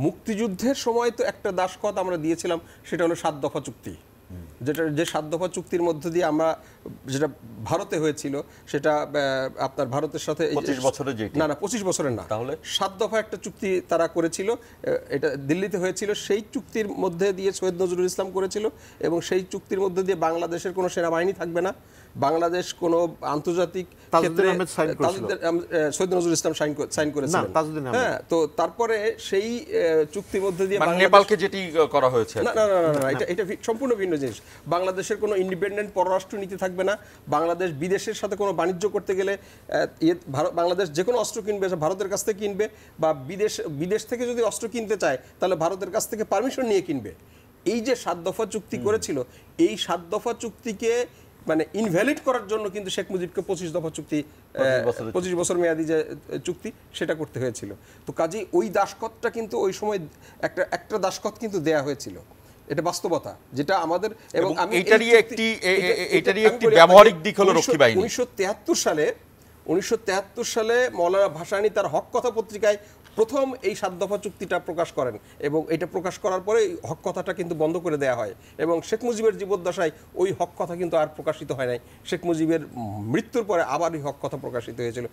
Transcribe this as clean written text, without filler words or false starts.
মুক্তিযুদ্ধের সময় তো একটা দাসখত আমরা দিয়েছিলাম, সেটা হলো 7 দফা চুক্তি, যেটা যে 7 দফা চুক্তির মধ্য দিয়ে আমরা যেটা ভারতে হয়েছিল সেটা আপনার ভারতের সাথে 25 বছরের যেটা না 25 বছরের না, তাহলে 7 দফা একটা চুক্তি তারা করেছিল, এটা দিল্লিতে হয়েছিল। সেই চুক্তির মধ্যে দিয়ে সৈয়দ নজরুল ইসলাম করেছিল এবং সেই চুক্তির মধ্যে দিয়ে বাংলাদেশের কোনো সেনাবাহিনী থাকবে না, বাংলাদেশ কোনো আন্তর্জাতিক ক্ষেত্রে সৈয়দ নজরুল ইসলাম সাইন করেছিলেন। হ্যাঁ, তো তারপরে সেই চুক্তির মধ্যে দিয়ে নেপালকে যেটি করা হয়েছে না না না না, এটা সম্পূর্ণ ভিন্ন জিনিস। বাংলাদেশের কোনো ইন্ডিপেন্ডেন্ট পররাষ্ট্র নীতি থাকবে না, বাংলাদেশ বিদেশের সাথে কোনো বাণিজ্য করতে গেলে বাংলাদেশ যে কোনো অস্ত্র কিনবে ভারতের কাছ থেকে কিনবে, বা বিদেশ থেকে যদি অস্ত্র কিনতে চায় তাহলে ভারতের কাছ থেকে পারমিশন নিয়ে কিনবে। এই যে 7 দফা চুক্তি করেছিল, এই 7 দফা চুক্তিকে মানে ইনভ্যালিড করার জন্য কিন্তু শেখ মুজিবকে 25 দফা চুক্তি, 25 বছর মেয়াদী যে চুক্তি, সেটা করতে হয়েছিল। তো কাজেই ওই দাসখতটা কিন্তু ওই সময় একটা দাসখত কিন্তু দেয়া হয়েছিল, এটা বাস্তবতা যেটা আমাদের। এবং আমি এটারই একটি ব্যবহারিক দিক হলো রক্ষী বাহিনী। 1973 সালে মওলানা ভাসানী তার হক কথা পত্রিকায় প্রথম এই 7 দফা চুক্তিটা প্রকাশ করেন, এবং এটা প্রকাশ করার পরে হক কথাটা কিন্তু বন্ধ করে দেওয়া হয়, এবং শেখ মুজিবের জীবদ্দশায় ওই হক কথা কিন্তু আর প্রকাশিত হয় নাই। শেখ মুজিবের মৃত্যুর পরে আবার ওই হক কথা প্রকাশিত হয়েছিল।